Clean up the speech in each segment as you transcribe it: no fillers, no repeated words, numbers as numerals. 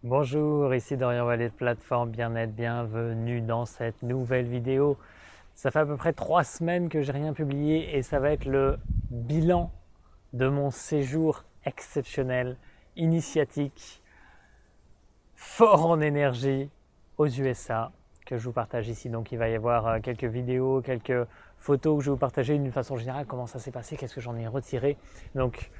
Bonjour, ici Dorian Vallée de Plateforme Bien-être, bienvenue dans cette nouvelle vidéo. Ça fait à peu près 3 semaines que j'ai rien publié et ça va être le bilan de mon séjour exceptionnel, initiatique, fort en énergie aux USA que je vous partage ici. Donc il va y avoir quelques vidéos, quelques photos que je vais vous partager d'une façon générale, comment ça s'est passé, qu'est-ce que j'en ai retiré. Donc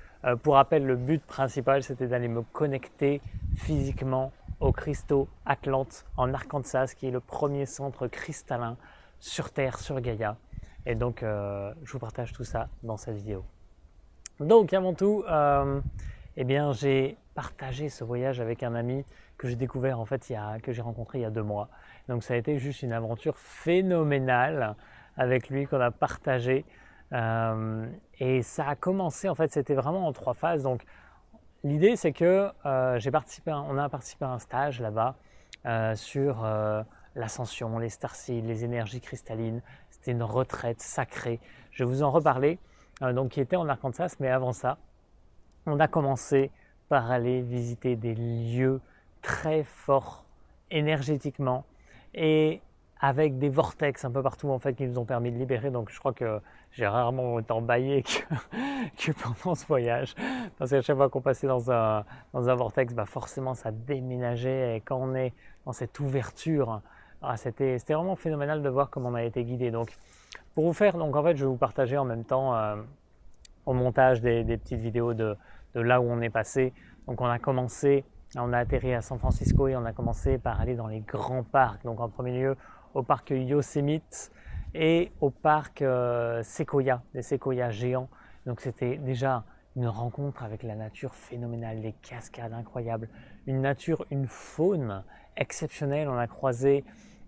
pour rappel, le but principal c'était d'aller me connecter physiquement aux cristaux Atlantes en Arkansas, qui est le premier centre cristallin sur Terre, sur Gaïa. Et donc je vous partage tout ça dans cette vidéo. Donc avant tout, eh bien, j'ai partagé ce voyage avec un ami que j'ai découvert en fait, que j'ai rencontré il y a 2 mois. Donc ça a été juste une aventure phénoménale avec lui qu'on a partagé. Et ça a commencé en fait, c'était vraiment en 3 phases. Donc l'idée c'est que on a participé à un stage là-bas sur l'ascension, les starseeds, les énergies cristallines. C'était une retraite sacrée. Je vais vous en reparler. Donc qui était en Arkansas, mais avant ça, on a commencé par aller visiter des lieux très forts énergétiquement et avec des vortex un peu partout en fait qui nous ont permis de libérer. Donc je crois que j'ai rarement autant baillé que pendant ce voyage. Parce qu'à chaque fois qu'on passait dans un vortex, bah forcément ça déménageait. Et quand on est dans cette ouverture, c'était vraiment phénoménal de voir comment on a été guidé. Donc pour vous faire, donc en fait je vais vous partager en même temps au montage des petites vidéos de là où on est passé. Donc on a commencé, on a atterri à San Francisco et on a commencé par aller dans les grands parcs. Donc en premier lieu au parc Yosemite et au parc Sequoia, des séquoias géants. Donc c'était déjà une rencontre avec la nature phénoménale, des cascades incroyables, une nature, une faune exceptionnelle. On a croisé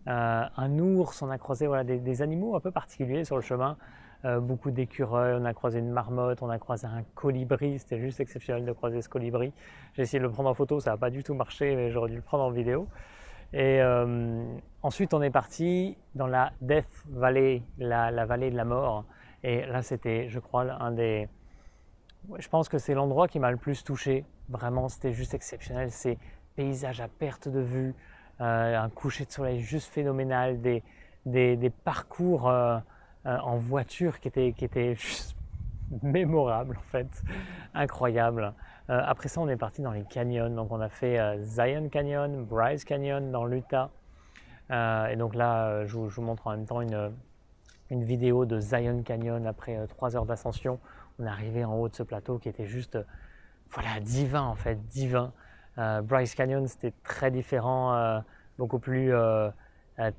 un ours, on a croisé voilà, des animaux un peu particuliers sur le chemin. Beaucoup d'écureuils, on a croisé une marmotte, on a croisé un colibri, c'était juste exceptionnel de croiser ce colibri. J'ai essayé de le prendre en photo, ça n'a pas du tout marché, mais j'aurais dû le prendre en vidéo. Et ensuite, on est parti dans la Death Valley, la vallée de la mort. Et là, c'était, je crois, je pense que c'est l'endroit qui m'a le plus touché. Vraiment, c'était juste exceptionnel. Ces paysages à perte de vue, un coucher de soleil juste phénoménal, des parcours en voiture qui étaient juste mémorables en fait, incroyables. Après ça, on est parti dans les canyons. Donc, on a fait Zion Canyon, Bryce Canyon dans l'Utah. Et donc là, je vous montre en même temps une vidéo de Zion Canyon après 3 heures d'ascension. On est arrivé en haut de ce plateau qui était juste, voilà, divin en fait, divin. Bryce Canyon, c'était très différent, beaucoup plus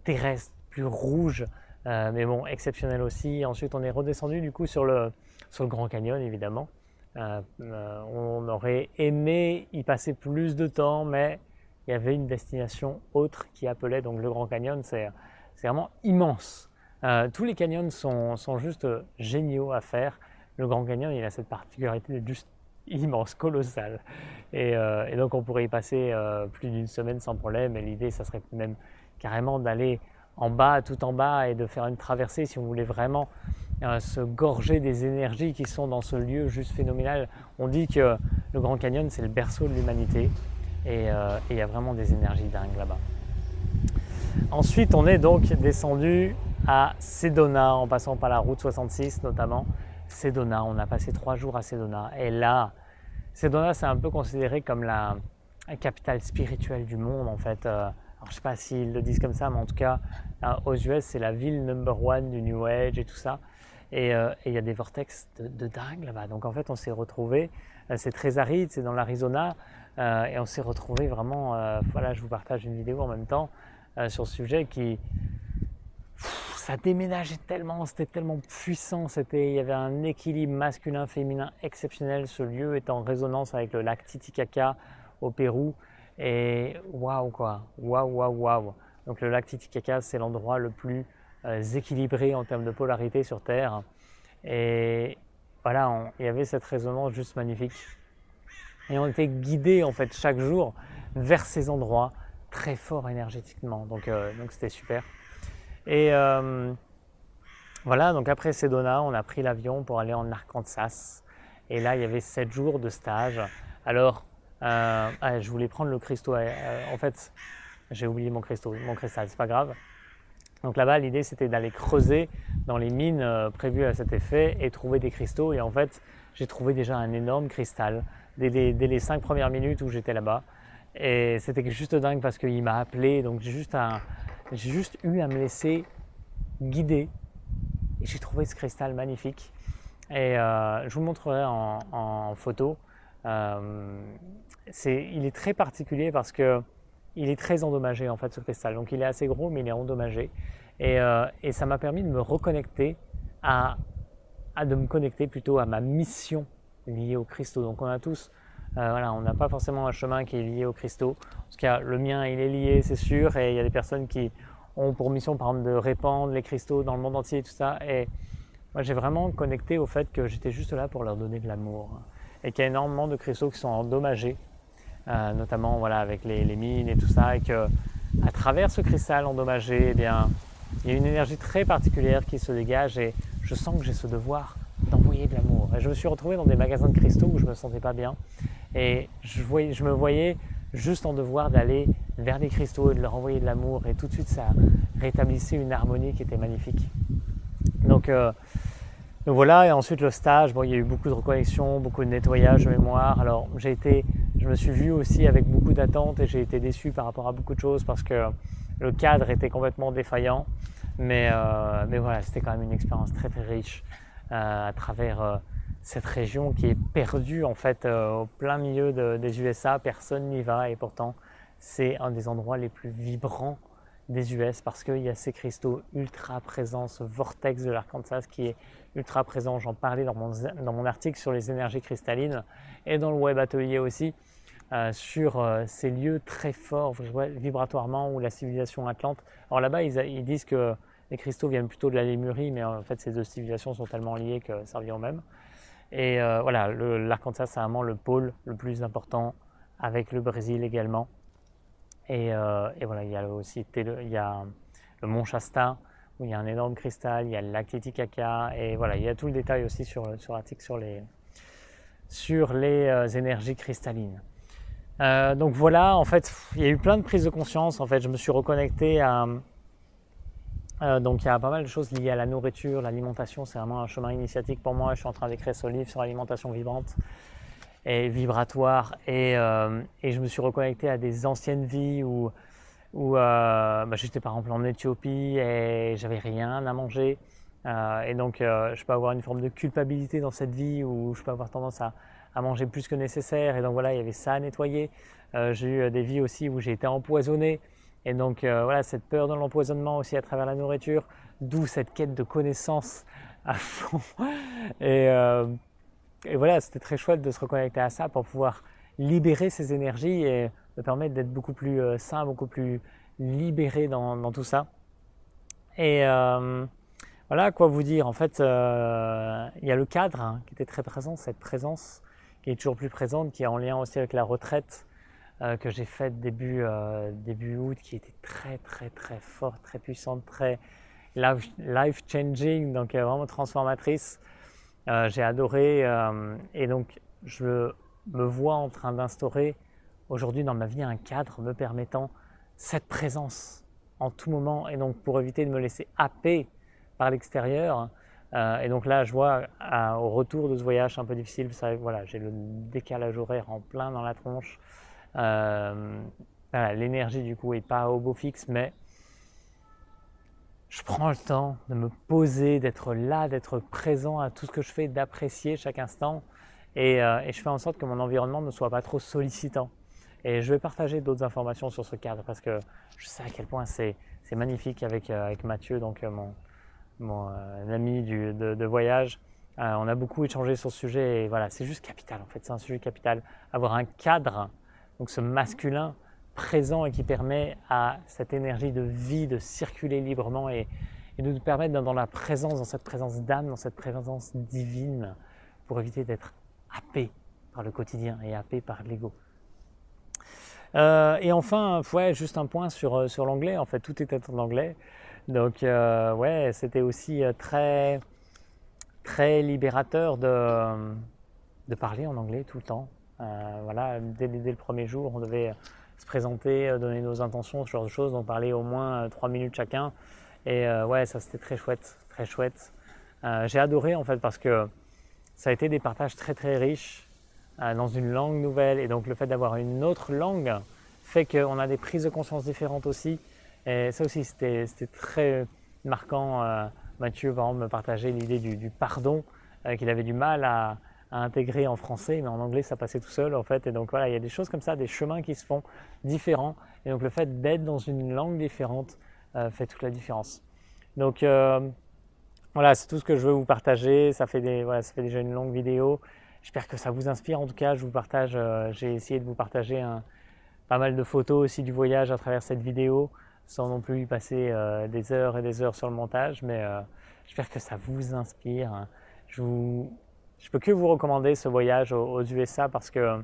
terrestre, plus rouge, mais bon, exceptionnel aussi. Ensuite, on est redescendu du coup sur le Grand Canyon, évidemment. On aurait aimé y passer plus de temps, mais il y avait une destination autre qui appelait. Donc le Grand Canyon, c'est vraiment immense. Tous les canyons sont juste géniaux à faire. Le Grand Canyon, il a cette particularité d'être juste immense, colossal. Et donc on pourrait y passer plus d'une semaine sans problème. Et l'idée, ça serait même carrément d'aller en bas, tout en bas, et de faire une traversée si on voulait vraiment se gorger des énergies qui sont dans ce lieu juste phénoménal. On dit que le Grand Canyon, c'est le berceau de l'humanité. Et il y a vraiment des énergies dingues là-bas. Ensuite, on est donc descendu à Sedona, en passant par la route 66 notamment. Sedona, on a passé 3 jours à Sedona. Et là, Sedona, c'est un peu considéré comme la capitale spirituelle du monde, en fait. Alors, je ne sais pas s'ils le disent comme ça, mais en tout cas, aux US, c'est la ville number one du New Age et tout ça. Et il y a des vortex de dingue là-bas. Donc, en fait, on s'est retrouvés. C'est très aride, c'est dans l'Arizona. Et on s'est retrouvés vraiment. Voilà, je vous partage une vidéo en même temps sur ce sujet ça déménageait tellement, c'était tellement puissant, il y avait un équilibre masculin-féminin exceptionnel. Ce lieu est en résonance avec le lac Titicaca au Pérou. Et waouh quoi, waouh, waouh, waouh. Donc le lac Titicaca, c'est l'endroit le plus équilibré en termes de polarité sur Terre. Et voilà, il y avait cette résonance juste magnifique. Et on était guidés en fait chaque jour vers ces endroits très forts énergétiquement. Donc c'était super. Et voilà, donc après Sedona, on a pris l'avion pour aller en Arkansas. Et là, il y avait 7 jours de stage. Alors, Je voulais prendre le cristaux. En fait, j'ai oublié mon cristal, c'est pas grave. Donc là-bas, l'idée c'était d'aller creuser dans les mines prévues à cet effet et trouver des cristaux. Et en fait, j'ai trouvé déjà un énorme cristal dès les 5 premières minutes où j'étais là-bas. Et c'était juste dingue parce qu'il m'a appelé. Donc j'ai juste eu à me laisser guider. Et j'ai trouvé ce cristal magnifique. Et je vous le montrerai en photo. Il est très particulier parce que il est très endommagé en fait ce cristal. Donc il est assez gros mais il est endommagé. Et ça m'a permis de me reconnecter de me connecter plutôt à ma mission liée aux cristaux. Donc on a tous, voilà, on n'a pas forcément un chemin qui est lié aux cristaux. En tout cas, le mien il est lié, c'est sûr. Et il y a des personnes qui ont pour mission par exemple de répandre les cristaux dans le monde entier et tout ça. Et moi j'ai vraiment connecté au fait que j'étais juste là pour leur donner de l'amour. Et qu'il y a énormément de cristaux qui sont endommagés. Notamment voilà, avec les mines et tout ça, et que à travers ce cristal endommagé, eh bien, il y a une énergie très particulière qui se dégage et je sens que j'ai ce devoir d'envoyer de l'amour. Et je me suis retrouvé dans des magasins de cristaux où je me sentais pas bien et je me voyais juste en devoir d'aller vers des cristaux et de leur envoyer de l'amour et tout de suite ça rétablissait une harmonie qui était magnifique. Donc voilà, et ensuite le stage, bon, il y a eu beaucoup de reconnexion, beaucoup de nettoyage de mémoire. Alors je me suis vu aussi avec beaucoup d'attentes et j'ai été déçu par rapport à beaucoup de choses parce que le cadre était complètement défaillant. Mais voilà, c'était quand même une expérience très très riche à travers cette région qui est perdue en fait au plein milieu des USA. Personne n'y va et pourtant c'est un des endroits les plus vibrants des US parce qu'il y a ces cristaux ultra présents, ce vortex de l'Arkansas qui est ultra présent. J'en parlais dans mon article sur les énergies cristallines et dans le web atelier aussi sur ces lieux très forts vibratoirement où la civilisation atlante. Alors là-bas ils disent que les cristaux viennent plutôt de la Lémurie, mais en fait ces deux civilisations sont tellement liées que ça revient au même. Et voilà, l'Arkansas c'est vraiment le pôle le plus important avec le Brésil également. Et voilà, il y a aussi il y a le mont Shasta où il y a un énorme cristal, il y a le lac Titicaca et voilà, il y a tout le détail aussi sur l'article sur les énergies cristallines. Donc voilà, en fait, il y a eu plein de prises de conscience. En fait, je me suis reconnecté à donc il y a pas mal de choses liées à la nourriture, l'alimentation, c'est vraiment un chemin initiatique pour moi. Je suis en train d'écrire ce livre sur l'alimentation vivante et vibratoire et je me suis reconnecté à des anciennes vies où j'étais par exemple en Éthiopie et j'avais rien à manger et donc je peux avoir une forme de culpabilité dans cette vie où je peux avoir tendance à manger plus que nécessaire et donc voilà, il y avait ça à nettoyer. J'ai eu des vies aussi où j'ai été empoisonné et donc voilà, cette peur de l'empoisonnement aussi à travers la nourriture, d'où cette quête de connaissance à fond et voilà, c'était très chouette de se reconnecter à ça pour pouvoir libérer ces énergies et me permettre d'être beaucoup plus sain, beaucoup plus libéré dans tout ça. Et voilà, quoi vous dire. En fait, il y a le cadre qui était très présent, cette présence qui est toujours plus présente, qui est en lien aussi avec la retraite que j'ai faite début août, qui était très très très forte, très puissante, très life changing, donc vraiment transformatrice. J'ai adoré et donc je me vois en train d'instaurer aujourd'hui dans ma vie un cadre me permettant cette présence en tout moment et donc pour éviter de me laisser happer par l'extérieur. Et donc là je vois au retour de ce voyage un peu difficile, voilà, j'ai le décalage horaire en plein dans la tronche. Voilà, l'énergie du coup est pas au beau fixe, mais je prends le temps de me poser, d'être là, d'être présent à tout ce que je fais, d'apprécier chaque instant et je fais en sorte que mon environnement ne soit pas trop sollicitant. Et je vais partager d'autres informations sur ce cadre parce que je sais à quel point c'est magnifique avec Mathieu, donc mon ami de voyage. On a beaucoup échangé sur ce sujet et voilà, c'est juste capital en fait, c'est un sujet capital. Avoir un cadre, donc ce masculin présent et qui permet à cette énergie de vie de circuler librement et de nous permettre dans la présence, dans cette présence d'âme, dans cette présence divine pour éviter d'être happé par le quotidien et happé par l'ego. Et enfin, ouais, juste un point sur l'anglais, en fait tout était en anglais, donc ouais, c'était aussi très, très libérateur de parler en anglais tout le temps. Voilà, dès le premier jour, on devait se présenter, donner nos intentions, ce genre de choses, donc parler au moins 3 minutes chacun. Et ouais, ça c'était très chouette, très chouette. J'ai adoré en fait parce que ça a été des partages très très riches dans une langue nouvelle. Et donc le fait d'avoir une autre langue fait qu'on a des prises de conscience différentes aussi. Et ça aussi c'était très marquant. Mathieu par exemple me partageait l'idée du pardon qu'il avait du mal à intégrer en français, mais en anglais ça passait tout seul en fait. Et donc voilà, il y a des choses comme ça, des chemins qui se font différents. Et donc le fait d'être dans une langue différente fait toute la différence. Donc voilà, c'est tout ce que je veux vous partager. Voilà, ça fait déjà une longue vidéo. J'espère que ça vous inspire. En tout cas, je vous partage, j'ai essayé de vous partager pas mal de photos aussi du voyage à travers cette vidéo, sans non plus y passer des heures et des heures sur le montage. Mais j'espère que ça vous inspire. Je peux que vous recommander ce voyage aux USA parce que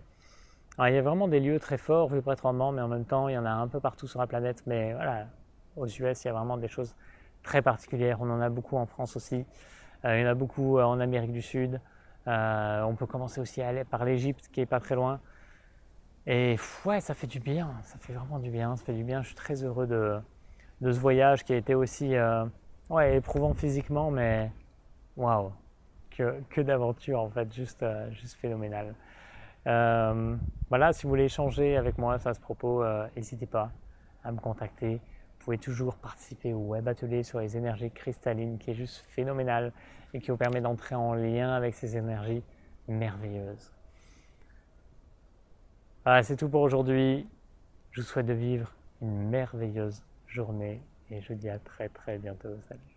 il y a vraiment des lieux très forts vibratoirement, mais en même temps, il y en a un peu partout sur la planète. Mais voilà, aux US, il y a vraiment des choses très particulières. On en a beaucoup en France aussi. Il y en a beaucoup en Amérique du Sud. On peut commencer aussi à aller par l'Égypte, qui est pas très loin. Et ouais, ça fait du bien. Ça fait vraiment du bien. Ça fait du bien. Je suis très heureux de ce voyage qui a été aussi ouais, éprouvant physiquement, mais waouh, que d'aventure en fait, juste phénoménal. Voilà, si vous voulez échanger avec moi à ce propos, n'hésitez pas à me contacter. Vous pouvez toujours participer au web atelier sur les énergies cristallines qui est juste phénoménal et qui vous permet d'entrer en lien avec ces énergies merveilleuses. Voilà, c'est tout pour aujourd'hui. Je vous souhaite de vivre une merveilleuse journée et je vous dis à très très bientôt. Salut.